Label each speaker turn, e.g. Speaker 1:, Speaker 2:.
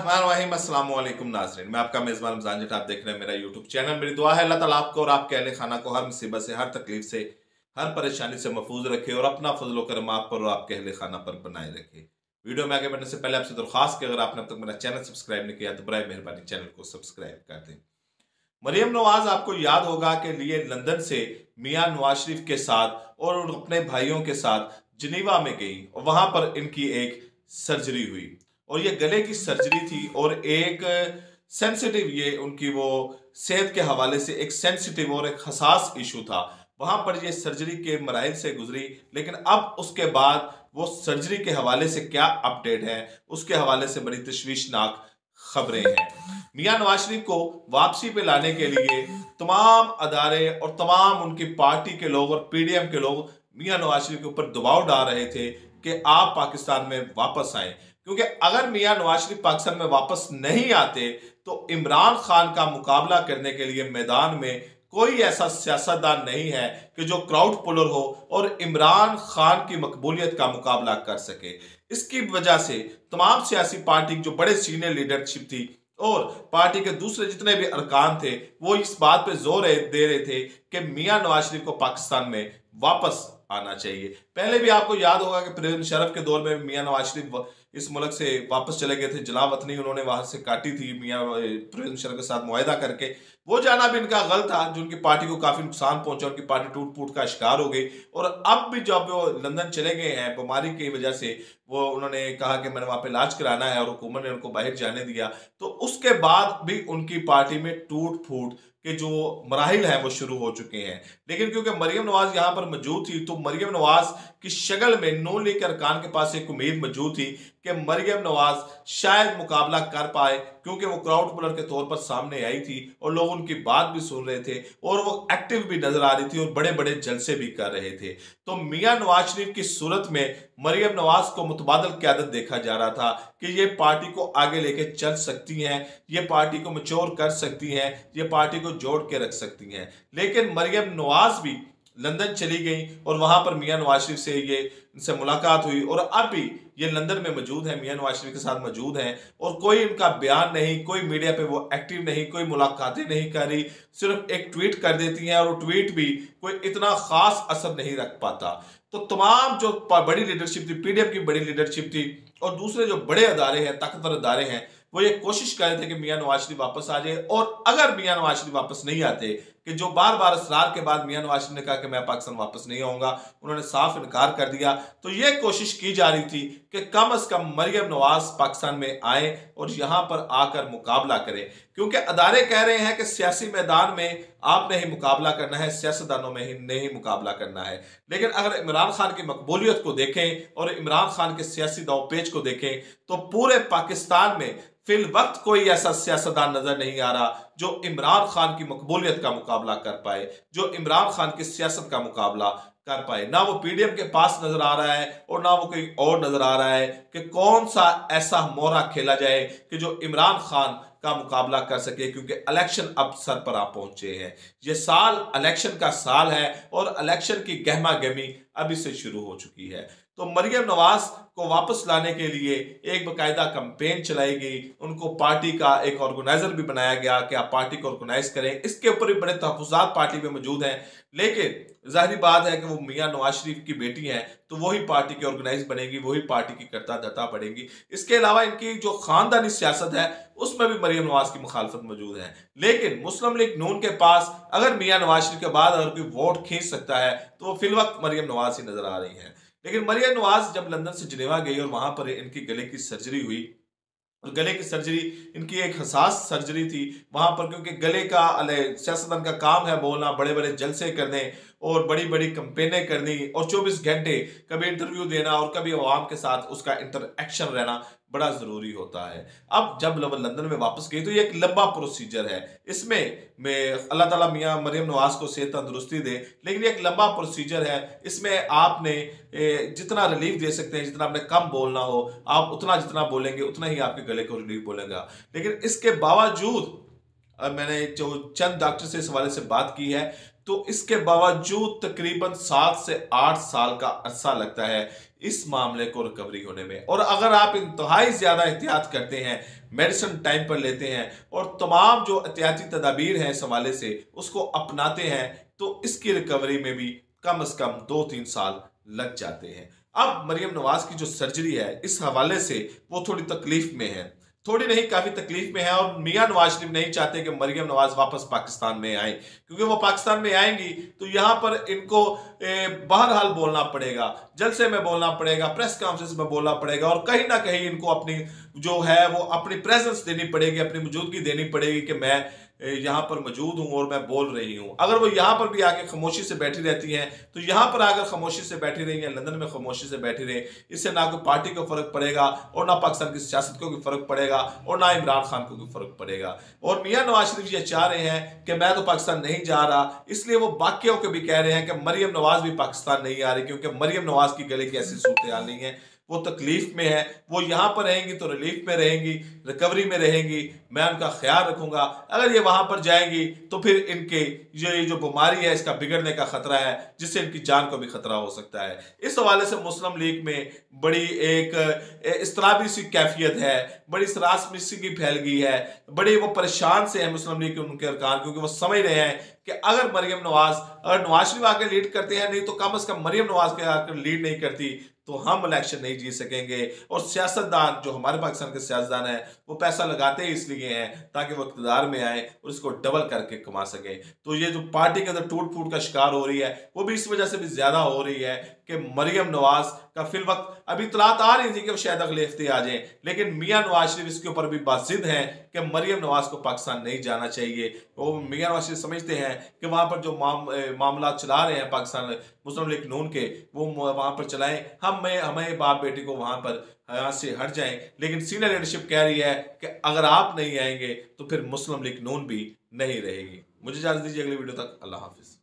Speaker 1: अस्सलाम वालेकुम नाज़रीन, मैं आपका मेज़बान रमज़ान जट। आप देख रहे हैं मेरा यूट्यूब चैनल। मेरी दुआ है अल्लाह ताला आपको और आपके अहले खाना को हर मुसीबत से, हर तकलीफ से, हर परेशानी से महफूज रखे और अपना फजल व करम आप पर और आपके अहले खाना पर बनाए रखे। वीडियो में आगे बढ़ने से पहले आपसे दरख्वास्त कि अगर आपने अब तक मेरा चैनल सब्सक्राइब नहीं किया तो बराए मेहरबानी चैनल को सब्सक्राइब कर दें। मरियम नवाज आपको याद होगा कि लिए लंदन से मियां नवाज शरीफ के साथ और अपने भाइयों के साथ जिनीवा में गई और वहां पर इनकी एक सर्जरी हुई और ये गले की सर्जरी थी और एक सेंसिटिव, ये उनकी वो सेहत के हवाले से एक सेंसिटिव और एक हसास इशू था। वहां पर ये सर्जरी के मराइल से गुजरी, लेकिन अब उसके बाद वो सर्जरी के हवाले से क्या अपडेट है उसके हवाले से बड़ी तशवीशनाक खबरें हैं। मियां नवाज शरीफ को वापसी पे लाने के लिए तमाम अदारे और तमाम उनकी पार्टी के लोग और पीडीएम के लोग मियां नवाज शरीफ के ऊपर दबाव डाल रहे थे कि आप पाकिस्तान में वापस आए, क्योंकि अगर मियां नवाज शरीफ पाकिस्तान में वापस नहीं आते तो इमरान खान का मुकाबला करने के लिए मैदान में कोई ऐसा सियासतदान नहीं है कि जो क्राउड पुलर हो और इमरान खान की मकबूलियत का मुकाबला कर सके। इसकी वजह से तमाम सियासी पार्टी जो बड़े सीनियर लीडरशिप थी और पार्टी के दूसरे जितने भी अरकान थे वो इस बात पे जोर दे रहे थे कि मियां नवाज शरीफ को पाकिस्तान में वापस आना चाहिए। पहले भी आपको याद होगा कि परवेज मुशर्रफ के दौर में मियां नवाज शरीफ इस मुल्क से वापस चले गए थे। जलावतनी उन्होंने वहां से काटी थी मियां परवेज मुशर्रफ के साथ मुआहदा करके। वो जाना भी इनका गलत था, जो उनकी पार्टी को काफी नुकसान पहुंचा, उनकी पार्टी टूट फूट का शिकार हो गई। और अब भी जब वो लंदन चले गए हैं बीमारी की वजह से, वो उन्होंने कहा कि मैंने वहां पे इलाज कराना है और हुकूमत ने उनको बाहर जाने दिया, तो उसके बाद भी उनकी पार्टी में टूट फूट के जो मराहिल हैं वो शुरू हो चुके हैं। लेकिन क्योंकि मरियम नवाज यहाँ पर मौजूद थी तो मरियम नवाज की शक्ल में नून लीग के अरकान के पास एक उम्मीद मौजूद थी कि मरियम नवाज शायद मुकाबला कर पाए, क्योंकि वो क्राउड पुलर के तौर पर सामने आई थी और लोग उनकी बात भी सुन रहे थे और वो एक्टिव भी नजर आ रही थी और बड़े बड़े जलसे भी कर रहे थे। तो मियां नवाज शरीफ की सूरत में मरियम नवाज को मुतबादल क़यादत देखा जा रहा था कि ये पार्टी को आगे लेके चल सकती हैं, ये पार्टी को मैच्योर कर सकती हैं, ये पार्टी को जोड़ के रख सकती हैं। लेकिन मरियम नवाज भी लंदन चली गई और वहां पर मियां नवाज शरीफ से ये इनसे मुलाकात हुई और अब भी ये लंदन में मौजूद है, मियां नवाज शरीफ के साथ मौजूद हैं और कोई इनका बयान नहीं, कोई मीडिया पे वो एक्टिव नहीं, कोई मुलाकातें नहीं कर रही, सिर्फ एक ट्वीट कर देती हैं और वो ट्वीट भी कोई इतना खास असर नहीं रख पाता। तो तमाम जो बड़ी लीडरशिप थी, पीडीएम की बड़ी लीडरशिप थी और दूसरे जो बड़े अदारे हैं, ताकतवर अदारे हैं, वो ये कोशिश कर रहे थे कि मियां नवाज शरीफ वापस आ जाए। और अगर मियां नवाज शरीफ वापस नहीं आते, कि जो बार बार असरार के बाद मियां नवाज शरीफ ने कहा कि मैं पाकिस्तान वापस नहीं आऊंगा, उन्होंने साफ इनकार कर दिया, तो ये कोशिश की जा रही थी कि कम से कम मरियम नवाज पाकिस्तान में आए और यहां पर आकर मुकाबला करें, क्योंकि अदारे कह रहे हैं कि सियासी मैदान में आपने ही मुकाबला करना है, सियासतदानों में ही नहीं मुकाबला करना है। लेकिन अगर इमरान खान की मकबूलियत को देखें और इमरान खान के सियासी दावपेच को देखें तो पूरे पाकिस्तान में फिल वक्त कोई ऐसा सियासतदान नजर नहीं आ रहा जो इमरान खान की मकबूलियत का मुकाबला कर पाए, जो इमरान खान की सियासत का मुकाबला कर पाए। ना वो पीडीएम के पास नजर आ रहा है और ना वो कहीं और नजर आ रहा है कि कौन सा ऐसा मोहरा खेला जाए कि जो इमरान खान का मुकाबला कर सके, क्योंकि इलेक्शन अब सर पर आ पहुंचे हैं। ये साल इलेक्शन का साल है और इलेक्शन की गहमा गहमी अभी से शुरू हो चुकी है। तो मरियम नवाज को वापस लाने के लिए एक बाकायदा कैंपेन चलाई गई, उनको पार्टी का एक ऑर्गेनाइजर भी बनाया गया कि आप पार्टी को ऑर्गेनाइज करें। इसके ऊपर भी बड़े तहफुजात पार्टी में मौजूद हैं, लेकिन जाहिर बात है कि वो मियां नवाज शरीफ की बेटी हैं तो वही पार्टी की ऑर्गेनाइज बनेगी, वही पार्टी की करता धता पड़ेगी। इसके अलावा इनकी जो खानदानी सियासत है उसमें भी मरियम नवाज की मुखालफत मौजूद है। लेकिन मुस्लिम लीग नून के पास अगर मियां नवाज शरीफ के बाद अगर कोई वोट खींच सकता है तो वो फिल वक्त मरियम नवाज ही नजर आ रही है। लेकिन मरियम नवाज जब लंदन से जिनेवा गई और वहां पर इनकी गले की सर्जरी हुई, और गले की सर्जरी इनकी एक हसास सर्जरी थी वहां पर, क्योंकि गले का सियासतदान का काम है बोलना, बड़े बड़े जलसे करने और बड़ी बड़ी कंपेनें करनी और 24 घंटे कभी इंटरव्यू देना और कभी अवाम के साथ उसका इंटरएक्शन रहना बड़ा जरूरी होता है। अब जब लंदन में वापस गई तो ये एक लंबा प्रोसीजर है, इसमें मैं अल्लाह ताला मियां मरियम नवाज को सेहत तंदुरुस्ती दे, लेकिन ये एक लंबा प्रोसीजर है। इसमें आपने जितना रिलीफ दे सकते हैं, जितना आपने कम बोलना हो आप उतना जितना बोलेंगे उतना ही आपके गले को रिलीफ बोलेगा। लेकिन इसके बावजूद मैंने जो चंद डॉक्टर से इस हवाले से बात की है तो इसके बावजूद तकरीबन 7 से 8 साल का अरसा लगता है इस मामले को रिकवरी होने में। और अगर आप इंतहाई ज्यादा एहतियात करते हैं, मेडिसिन टाइम पर लेते हैं और तमाम जो एहतियाती तदाबीर हैं इस हवाले से उसको अपनाते हैं, तो इसकी रिकवरी में भी कम से कम 2-3 साल लग जाते हैं। अब मरियम नवाज की जो सर्जरी है इस हवाले से वो थोड़ी तकलीफ में है, थोड़ी नहीं काफी तकलीफ में है। और मियां नवाज शरीफ नहीं चाहते कि मरियम नवाज वापस पाकिस्तान में आए, क्योंकि वो पाकिस्तान में आएंगी तो यहां पर इनको बहरहाल बोलना पड़ेगा, जलसे में बोलना पड़ेगा, प्रेस कॉन्फ्रेंस में बोलना पड़ेगा और कहीं ना कहीं इनको अपनी जो है वो अपनी प्रेजेंस देनी पड़ेगी, अपनी मौजूदगी देनी पड़ेगी कि मैं यहां पर मौजूद हूं और मैं बोल रही हूं। अगर वो यहां पर भी आके खामोशी से बैठी रहती हैं तो यहां पर आकर खामोशी से बैठी रही हैं, लंदन में खामोशी से बैठी रही, इससे ना कोई पार्टी को फर्क पड़ेगा और ना पाकिस्तान की सियासत को भी फर्क पड़ेगा और ना इमरान खान को भी फर्क पड़ेगा। और मियां नवाज शरीफ ये चाह रहे हैं कि मैं तो पाकिस्तान नहीं जा रहा, इसलिए वो बाकियों को भी कह रहे हैं कि मरियम नवाज भी पाकिस्तान नहीं आ रही, क्योंकि मरियम नवाज की गले की ऐसी सूरत हाल नहीं है, वो तकलीफ में है। वो यहां पर रहेंगी तो रिलीफ में रहेंगी, रिकवरी में रहेंगी, मैं उनका ख्याल रखूंगा। अगर ये वहां पर जाएंगी तो फिर इनके ये जो बीमारी है इसका बिगड़ने का खतरा है, जिससे इनकी जान को भी खतरा हो सकता है। इस हवाले से मुस्लिम लीग में बड़ी एक इस्तराबी सी कैफियत है, बड़ी सरासमी सी फैल गई है, बड़ी वो परेशान से है मुस्लिम लीग के उनके अरकान, क्योंकि वो समझ रहे हैं कि अगर नवाज शरीफ आके लीड करते हैं, नहीं तो कम से कम मरियम नवाज के आकर लीड नहीं करती तो हम इलेक्शन नहीं जीत सकेंगे। और सियासतदान जो हमारे पाकिस्तान के सियासतदान हैं वो पैसा लगाते ही इसलिए हैं ताकि वो इक़्तिदार में आए और इसको डबल करके कमा सके। तो ये जो पार्टी के अंदर टूट फूट का शिकार हो रही है वो भी इस वजह से भी ज्यादा हो रही है कि मरियम नवाज का फिल वक्त अभी इतलात आ रही थी कि वो शायद अगले हफ्ते आ जाए, लेकिन मियां नवाज शरीफ इसके ऊपर भी बाजिद हैं कि मरियम नवाज को पाकिस्तान नहीं जाना चाहिए। वो मियां नवाज शरीफ समझते हैं कि वहां पर जो मामला चला रहे हैं पाकिस्तान मुस्लिम लीग नून के, वो वहां पर चलाएं, हमें बाप बेटी को वहां पर यहाँ से हट जाएं। लेकिन सीनियर लीडरशिप कह रही है कि अगर आप नहीं आएंगे तो फिर मुस्लिम लीग नून भी नहीं रहेगी। मुझे इजाजत दीजिए, अगली वीडियो तक अल्लाह हाफिज।